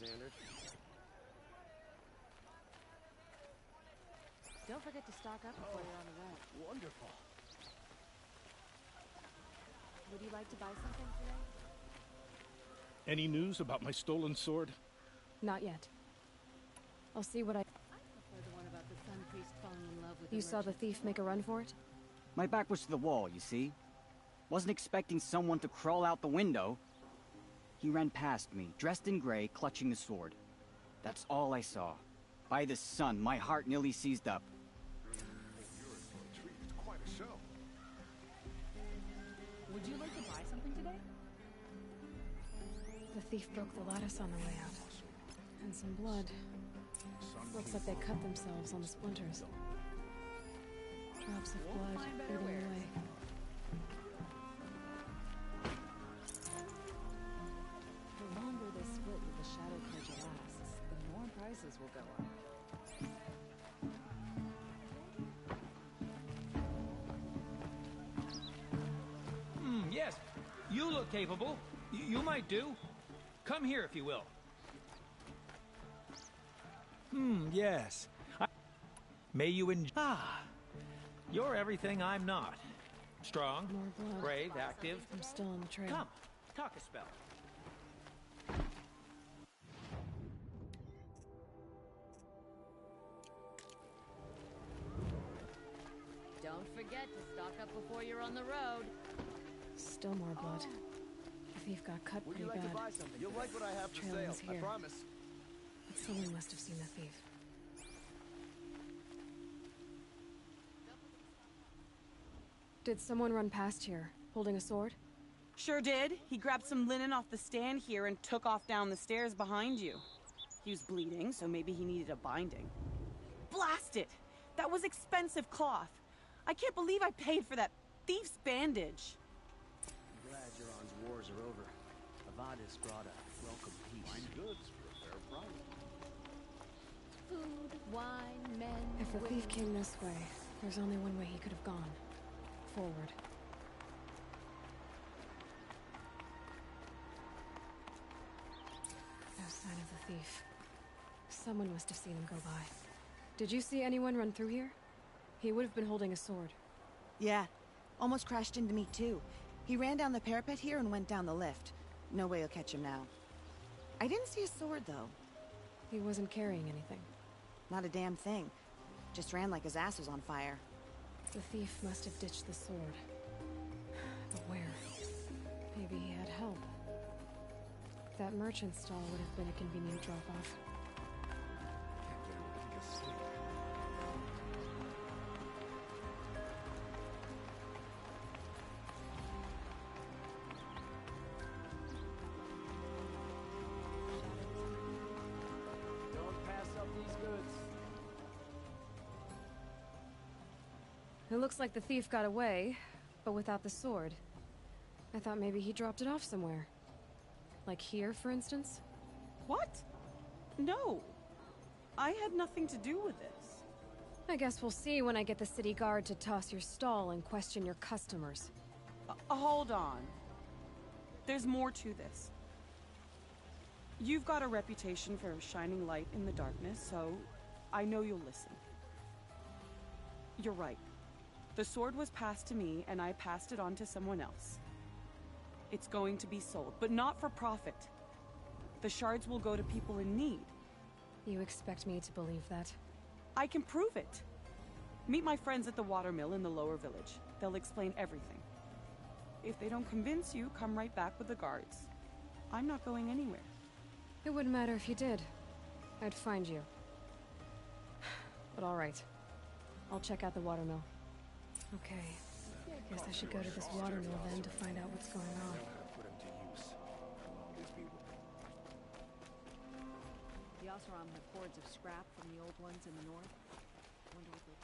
standard. Don't forget to stock up before you're on the road. Wonderful. Would you like to buy something today? Any news about my stolen sword? Not yet. I'll see what I prefer the one about the Sun Priest falling in love with You saw the thief make a run for it? My back was to the wall, you see. Wasn't expecting someone to crawl out the window. He ran past me, dressed in gray, clutching the sword. That's all I saw. By the sun, my heart nearly seized up. Quite a show. Would you like to buy something today? The thief broke the lattice on the way out. And some blood. Looks like they cut themselves on the splinters. Drops of blood bleeding away. The longer this split with the Shadow Culture lasts, the more prices will go up. Yes. You look capable. You might do. Come here, if you will. Yes. May you enjoy... You're everything I'm not. Strong, More blood. brave, active. I'm still on the trail. Come, talk a spell. Don't forget to stock up before you're on the road. Still more blood. The thief got cut Would pretty you like to bad. buy something? You'll like what I have for Trail sale. is I here. promise. But someone must have seen the thief. Did someone run past here, holding a sword? Sure did. He grabbed some linen off the stand here and took off down the stairs behind you. He was bleeding, so maybe he needed a binding. Blast it! That was expensive cloth. I can't believe I paid for that thief's bandage. I'm glad Euron's wars are over. Avadis brought a welcome peace. Fine goods for a fair price. Food, wine, men, If the women. thief came this way, there's only one way he could have gone. Forward. No sign of the thief. Someone must have seen him go by. Did you see anyone run through here? He would have been holding a sword. Yeah, almost crashed into me too. He ran down the parapet here and went down the lift. No way you'll catch him now. I didn't see a sword though. He wasn't carrying anything. Not a damn thing. Just ran like his ass was on fire. The thief must have ditched the sword. But where? Maybe he had help. That merchant stall would have been a convenient drop-off. Can't get everything to sleep. Don't pass up these goods. It looks like the thief got away, but without the sword. I thought maybe he dropped it off somewhere. Like here, for instance? What? No. I had nothing to do with this. I guess we'll see when I get the city guard to toss your stall and question your customers. Hold on. There's more to this. You've got a reputation for shining light in the darkness, so I know you'll listen. You're right. The sword was passed to me, and I passed it on to someone else. It's going to be sold, but not for profit. The shards will go to people in need. You expect me to believe that? I can prove it. Meet my friends at the watermill in the lower village. They'll explain everything. If they don't convince you, come right back with the guards. I'm not going anywhere. It wouldn't matter if you did. I'd find you. But all right. I'll check out the watermill. Okay. Guess I should go to this watermill then to find out what's going on. Know how to put them to use. I'll always be with them. The Oseram have hoards of scrap from the old ones in the north. Wonder what they...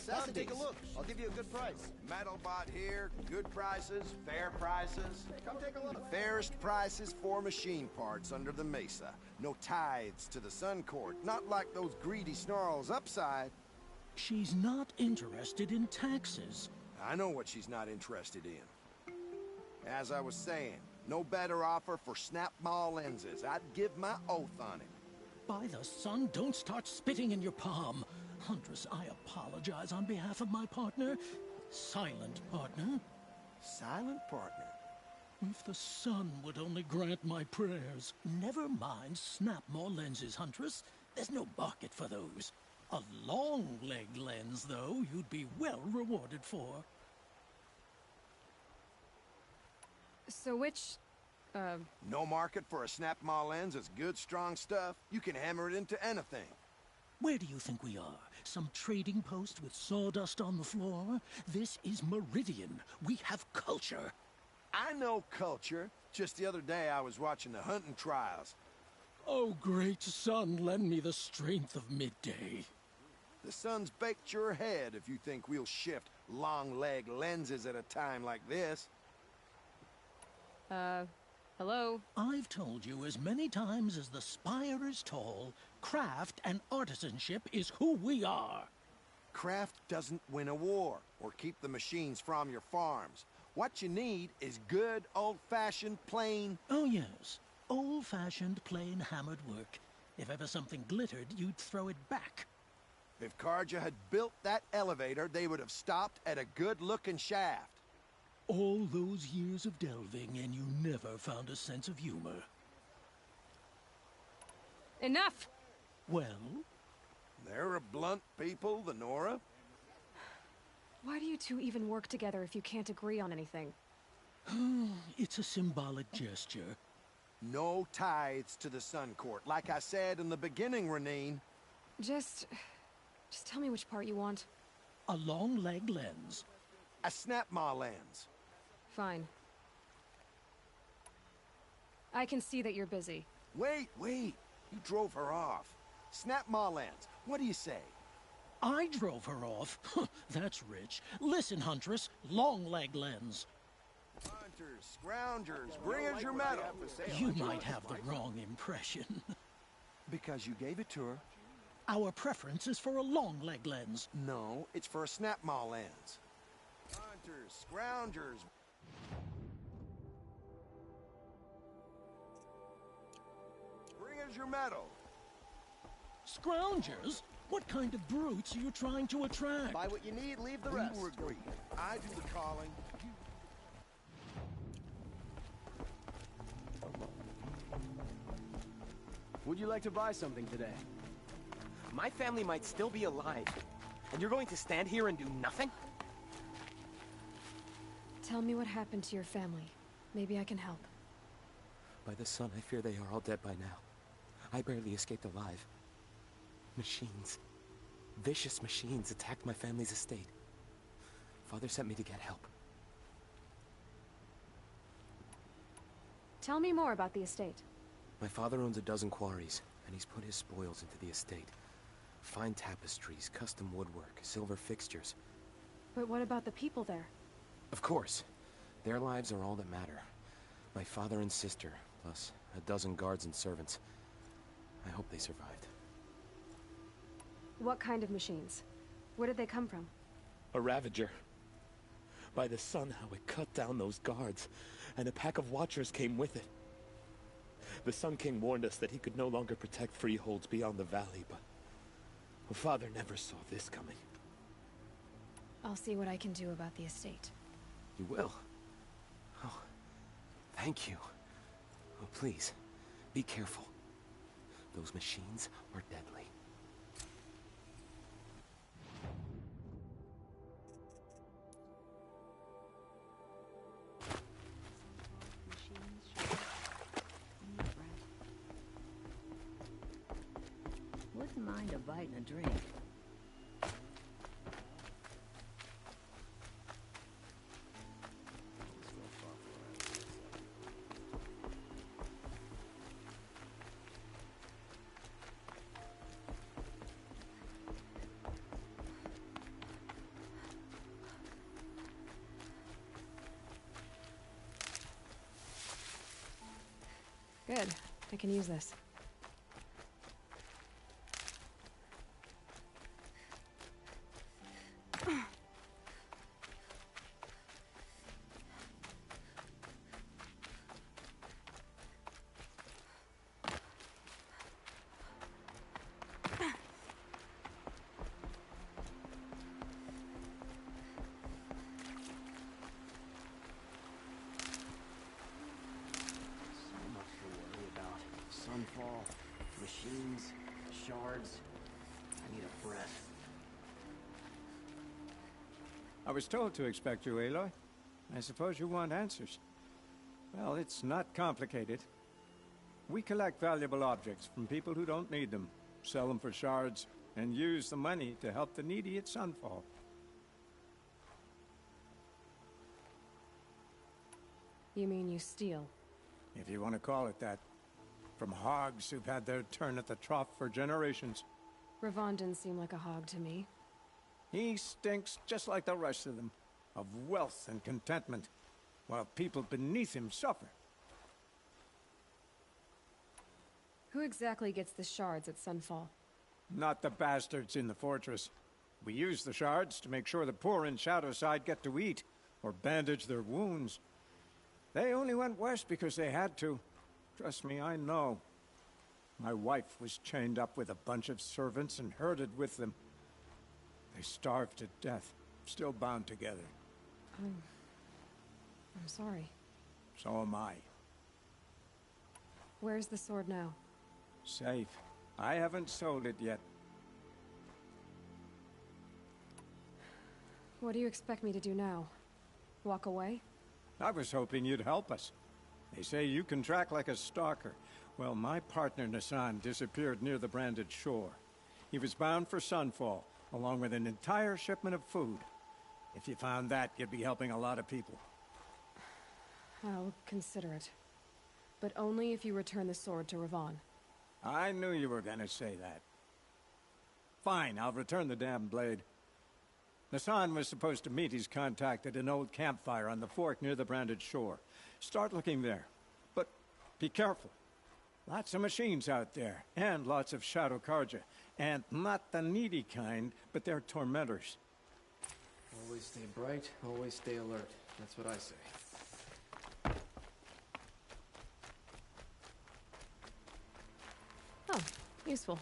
necessities. Take a look. I'll give you a good price. Metal bot here, good prices, fair prices. Hey, come take a look. The fairest prices for machine parts under the mesa. No tithes to the Sun Court, not like those greedy snarls upside. She's not interested in taxes. I know what she's not interested in. As I was saying, no better offer for snap maw lenses. I'd give my oath on it. By the sun, don't start spitting in your palm. Huntress, I apologize on behalf of my partner. Silent partner. Silent partner? If the sun would only grant my prayers. Never mind snap-maw lenses, Huntress. There's no market for those. A long-leg lens, though, you'd be well rewarded for. So which, No market for a snap maw lens is good, strong stuff. You can hammer it into anything. Where do you think we are? Some trading post with sawdust on the floor? This is Meridian. We have culture. I know culture. Just the other day I was watching the hunting trials. Oh, great sun, lend me the strength of midday. The sun's baked your head if you think we'll shift long-leg lenses at a time like this. hello? I've told you as many times as the spire is tall, craft and artisanship is who we are. Craft doesn't win a war or keep the machines from your farms. What you need is good, old-fashioned, plain... Oh, yes. Old-fashioned, plain hammered work. If ever something glittered, you'd throw it back. If Karja had built that elevator, they would have stopped at a good-looking shaft. All those years of delving, and you never found a sense of humor. Enough! Well? They're a blunt people, the Nora. Why do you two even work together if you can't agree on anything? It's a symbolic gesture. No tithes to the Sun Court, like I said in the beginning, Renine. Just tell me which part you want. A long leg lens. A snap maw lens. Fine. I can see that you're busy. Wait. You drove her off. Snap maw lens. What do you say? I drove her off. That's rich. Listen, Huntress. Long leg lens. Hunters, scroungers, bring us your medal. You might have the wrong impression. Because you gave it to her. Our preference is for a long leg lens. No, it's for a snap maw lens. Hunters, scroungers. Bring us your medal. Scroungers? What kind of brutes are you trying to attract? Buy what you need, leave the rest. We were agreed. I do the calling. Would you like to buy something today? My family might still be alive, and you're going to stand here and do nothing? Tell me what happened to your family. Maybe I can help. By the sun, I fear they are all dead by now. I barely escaped alive. Machines. Vicious machines attacked my family's estate. Father sent me to get help. Tell me more about the estate. My father owns a dozen quarries, and he's put his spoils into the estate. Fine tapestries, custom woodwork, silver fixtures. But what about the people there? Of course. Their lives are all that matter. My father and sister, plus a dozen guards and servants. I hope they survived. What kind of machines? Where did they come from? A Ravager. By the sun, how it cut down those guards, and a pack of watchers came with it. The Sun King warned us that he could no longer protect freeholds beyond the valley, but Father never saw this coming. I'll see what I can do about the estate. You will? Oh, thank you. Oh, please, be careful. Those machines are deadly. Wouldn't mind a bite and a drink. Good. I can use this. So much to worry about. Sunfall, machines, shards. I need a breath. I was told to expect you, Aloy. I suppose you want answers. Well, it's not complicated. We collect valuable objects from people who don't need them, sell them for shards, and use the money to help the needy at Sunfall. You mean you steal? If you want to call it that. From hogs who've had their turn at the trough for generations. Ravon didn't seem like a hog to me. He stinks just like the rest of them, of wealth and contentment, while people beneath him suffer. Who exactly gets the shards at Sunfall? Not the bastards in the fortress. We use the shards to make sure the poor in Shadowside get to eat, or bandage their wounds. They only went west because they had to. Trust me, I know. My wife was chained up with a bunch of servants and herded with them. They starved to death, still bound together. I'm sorry. So am I. Where's the sword now? Safe. I haven't sold it yet. What do you expect me to do now? Walk away? I was hoping you'd help us. They say you can track like a stalker. Well, my partner Nassan disappeared near the branded shore. He was bound for Sunfall, along with an entire shipment of food. If you found that, you'd be helping a lot of people. I'll consider it. But only if you return the sword to Ravon. I knew you were gonna say that. Fine, I'll return the damn blade. Nassan was supposed to meet his contact at an old campfire on the fork near the branded shore. Start looking there. But be careful. Lots of machines out there, and lots of Shadow Karja. And not the needy kind, but they're tormentors. Always stay bright, always stay alert. That's what I say. Oh, useful.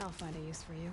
I'll find a use for you.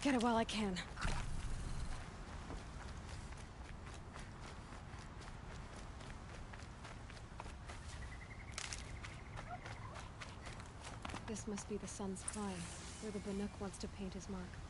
get it while I can. This must be the sun's climb, where the Bannock wants to paint his mark.